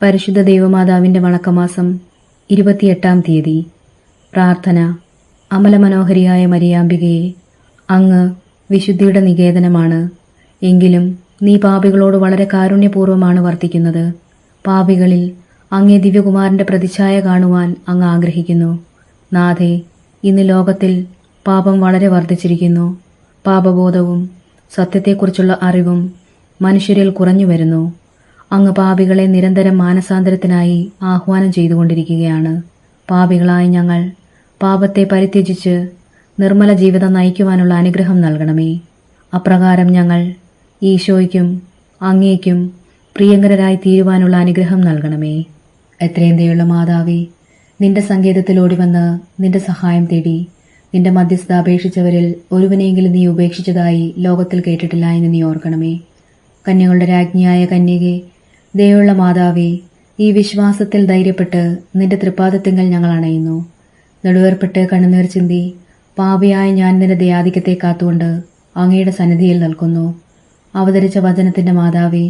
പരിശുദ്ധ ദൈവമാതാവിന്റെ വണക്കമാസം 28-ാം തീയതി. പ്രാർത്ഥന. അമലമനോഹരിയായ മരിയാമ്പികയെ, അങ്ങ് വിശുദ്ധിയുടെ നികേതനമാണ്. എങ്കിലും നീ പാപികളോട് വളരെ കാരുണ്യപൂർവ്വമാണ് വർത്തിക്കുന്നത്. പാപികളിൽ അങ്ങേ ദിവ്യകുമാരന്റെ പ്രതിച്ഛായ കാണുവാൻ അങ്ങ് ആഗ്രഹിക്കുന്നു. നാഥേ, ഇന്ന് ലോകത്തിൽ പാപം വളരെ വർദ്ധിച്ചിരിക്കുന്നു. പാപബോധവും സത്യത്തെക്കുറിച്ചുള്ള അറിവും മനുഷ്യരിൽ കുറഞ്ഞു വരുന്നു. അങ്ങ് പാപികളെ നിരന്തരം മാനസാന്തരത്തിനായി ആഹ്വാനം ചെയ്തുകൊണ്ടിരിക്കുകയാണ്. പാപികളായ ഞങ്ങൾ പാപത്തെ പരിത്യജിച്ച് നിർമ്മല ജീവിതം നയിക്കുവാനുള്ള അനുഗ്രഹം നൽകണമേ. അപ്രകാരം ഞങ്ങൾ ഈശോയ്ക്കും അങ്ങേക്കും പ്രിയങ്കരായി തീരുവാനുള്ള അനുഗ്രഹം നൽകണമേ. എത്രയും ദയുള്ള മാതാവേ, നിന്റെ സങ്കേതത്തിൽ ഓടിവന്ന് നിന്റെ സഹായം തേടി നിന്റെ മധ്യസ്ഥത അപേക്ഷിച്ചവരിൽ ഒരുവനെയെങ്കിലും നീ ഉപേക്ഷിച്ചതായി ലോകത്തിൽ കേട്ടിട്ടില്ല എന്ന് നീ ഓർക്കണമേ. കന്യകളുടെ രാജ്ഞിയായ കന്യകെ, ദയുള്ള മാതാവേ, ഈ വിശ്വാസത്തിൽ ധൈര്യപ്പെട്ട് നിന്റെ തൃപ്പാദത്തിങ്കൽ ഞങ്ങൾ അണയുന്നു. നെടുവേർപ്പെട്ട് കണ്ണുനീർ ചിന്തി പാപിയായ ഞാൻ നിന്റെ ദയാധിക്യത്തെ കാത്തുകൊണ്ട് അങ്ങയുടെ സന്നിധിയിൽ നിൽക്കുന്നു. അവതരിച്ച വചനത്തിന്റെ മാതാവേ,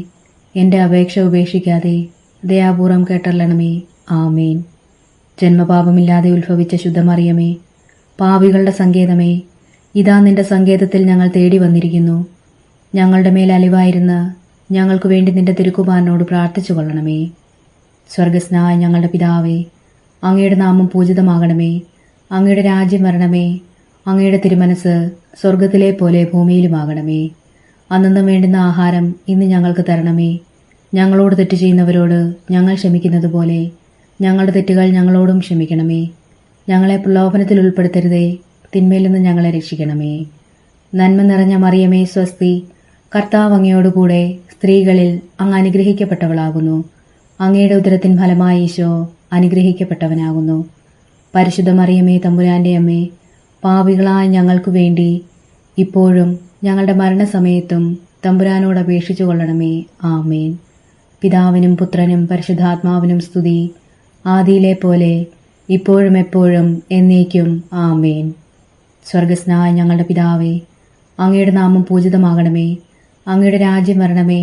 എന്റെ അപേക്ഷ ഉപേക്ഷിക്കാതെ ദയാപൂർവം കേട്ടല്ലണമേ. ആമേൻ. ജന്മപാപമില്ലാതെ ഉത്ഭവിച്ച ശുദ്ധമറിയമേ, പാപികളുടെ സങ്കേതമേ, ഇതാ നിന്റെ സങ്കേതത്തിൽ ഞങ്ങൾ തേടി വന്നിരിക്കുന്നു. ഞങ്ങളുടെ മേൽ അലിവായിരുന്ന് ഞങ്ങൾക്കു വേണ്ടി നിന്റെ തിരുക്കുമാരനോട് പ്രാർത്ഥിച്ചു കൊള്ളണമേ. സ്വർഗസ്നായ ഞങ്ങളുടെ പിതാവേ, അങ്ങയുടെ നാമം പൂജിതമാകണമേ. അങ്ങയുടെ രാജ്യം വരണമേ. അങ്ങയുടെ തിരുമനസ് സ്വർഗത്തിലെ പോലെ ഭൂമിയിലുമാകണമേ. അന്നന്ന് വേണ്ടുന്ന ആഹാരം ഇന്ന് ഞങ്ങൾക്ക് തരണമേ. ഞങ്ങളോട് തെറ്റ് ചെയ്യുന്നവരോട് ഞങ്ങൾ ക്ഷമിക്കുന്നത് പോലെ ഞങ്ങളുടെ തെറ്റുകൾ ഞങ്ങളോടും ക്ഷമിക്കണമേ. ഞങ്ങളെ പ്രലോഭനത്തിൽ ഉൾപ്പെടുത്തരുതേ, തിന്മയിൽ നിന്ന് ഞങ്ങളെ രക്ഷിക്കണമേ. നന്മ നിറഞ്ഞ മറിയമേ, സ്വസ്തി. കർത്താവ് അങ്ങയോടുകൂടെ സ്ത്രീകളിൽ അങ്ങ് അനുഗ്രഹിക്കപ്പെട്ടവളാകുന്നു. അങ്ങയുടെ ഉദരത്തിൻ ഫലമായി ഈശോ അനുഗ്രഹിക്കപ്പെട്ടവനാകുന്നു. പരിശുദ്ധ മറിയമേ, തമ്പുരാന്റെ അമ്മേ, പാപികളായ ഞങ്ങൾക്കു വേണ്ടി ഇപ്പോഴും ഞങ്ങളുടെ മരണസമയത്തും തമ്പുരാനോട് അപേക്ഷിച്ചു കൊള്ളണമേ. ആമേൻ. പിതാവിനും പുത്രനും പരിശുദ്ധാത്മാവിനും സ്തുതി, ആദിയിലെ പോലെ ഇപ്പോഴും എപ്പോഴും എന്നേക്കും. ആമേൻ. സ്വർഗസ്നായ ഞങ്ങളുടെ പിതാവേ, അങ്ങയുടെ നാമം പൂജിതമാകണമേ. അങ്ങയുടെ രാജ്യം വരണമേ.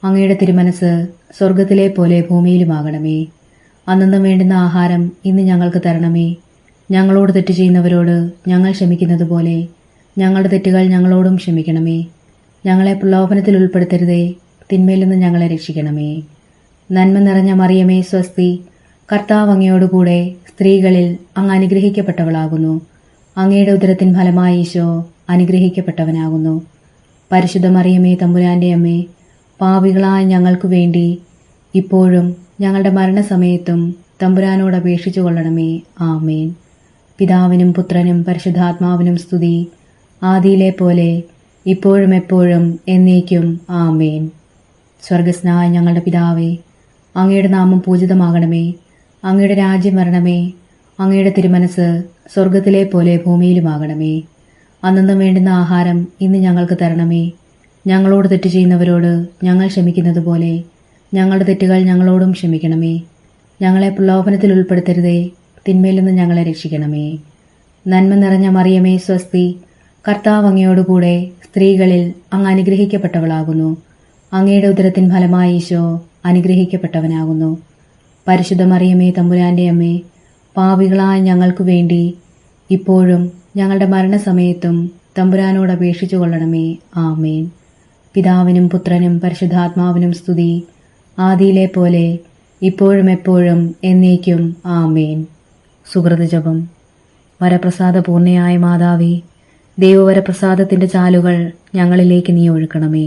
അങ്ങയുടെ തിരുമനസ് സ്വർഗത്തിലെ പോലെ ഭൂമിയിലുമാകണമേ. അന്നന്ന് വേണ്ടുന്ന ആഹാരം ഇന്ന് ഞങ്ങൾക്ക് തരണമേ. ഞങ്ങളോട് തെറ്റ് ചെയ്യുന്നവരോട് ഞങ്ങൾ ക്ഷമിക്കുന്നത് പോലെ ഞങ്ങളുടെ തെറ്റുകൾ ഞങ്ങളോടും ക്ഷമിക്കണമേ. ഞങ്ങളെ പ്രലോഭനത്തിൽ ഉൾപ്പെടുത്തരുതേ, തിന്മയിൽ നിന്ന് ഞങ്ങളെ രക്ഷിക്കണമേ. നന്മ നിറഞ്ഞ മറിയമേ, സ്വസ്തി. കർത്താവ് അങ്ങയോടുകൂടെ സ്ത്രീകളിൽ അങ്ങ് അനുഗ്രഹിക്കപ്പെട്ടവളാകുന്നു. അങ്ങയുടെ ഉദരത്തിൻ ഫലമായി ഈശോ അനുഗ്രഹിക്കപ്പെട്ടവനാകുന്നു. പരിശുദ്ധ മറിയമേ, തമ്പുരാന്റെ അമ്മേ, പാപികളായ ഞങ്ങൾക്കു വേണ്ടി ഇപ്പോഴും ഞങ്ങളുടെ മരണസമയത്തും തമ്പുരാനോട് അപേക്ഷിച്ചു കൊള്ളണമേ. ആമേൻ. പിതാവിനും പുത്രനും പരിശുദ്ധാത്മാവിനും സ്തുതി, ആദിയിലെ പോലെ ഇപ്പോഴും എപ്പോഴും എന്നേക്കും. ആമേൻ. സ്വർഗസ്നായ ഞങ്ങളുടെ പിതാവേ, അങ്ങയുടെ നാമം പൂജിതമാകണമേ. അങ്ങയുടെ രാജ്യം വരണമേ. അങ്ങയുടെ തിരുമനസ് സ്വർഗത്തിലെ പോലെ ഭൂമിയിലുമാകണമേ. അന്നന്ന് വേണ്ടുന്ന ആഹാരം ഇന്ന് ഞങ്ങൾക്ക് തരണമേ. ഞങ്ങളോട് തെറ്റ് ചെയ്യുന്നവരോട് ഞങ്ങൾ ക്ഷമിക്കുന്നത് പോലെ ഞങ്ങളുടെ തെറ്റുകൾ ഞങ്ങളോടും ക്ഷമിക്കണമേ. ഞങ്ങളെ പ്രലോഭനത്തിൽ ഉൾപ്പെടുത്തരുതേ, തിന്മയിൽ നിന്ന് ഞങ്ങളെ രക്ഷിക്കണമേ. നന്മ നിറഞ്ഞ മറിയമേ, സ്വസ്തി. കർത്താവ് അങ്ങയോടുകൂടെ സ്ത്രീകളിൽ അങ്ങ് അനുഗ്രഹിക്കപ്പെട്ടവളാകുന്നു. അങ്ങയുടെ ഉദരത്തിൻ ഫലമായി ഈശോ അനുഗ്രഹിക്കപ്പെട്ടവനാകുന്നു. പരിശുദ്ധ മറിയമേ, തമ്പുരാന്റെ അമ്മേ, പാപികളായ ഞങ്ങൾക്കു വേണ്ടി ഇപ്പോഴും ഞങ്ങളുടെ മരണസമയത്തും തമ്പുരാനോട് അപേക്ഷിച്ചു കൊള്ളണമേ. ആമേൻ. പിതാവിനും പുത്രനും പരിശുദ്ധാത്മാവിനും സ്തുതി, ആദിയിലെ പോലെ ഇപ്പോഴും എപ്പോഴും എന്നേക്കും. ആമേൻ. സുകൃതജപം. വരപ്രസാദ പൂർണ്ണയായ മാതാവേ, ദൈവവരപ്രസാദത്തിന്റെ ചാലുകൾ ഞങ്ങളിലേക്ക് നീ ഒഴുക്കണമേ.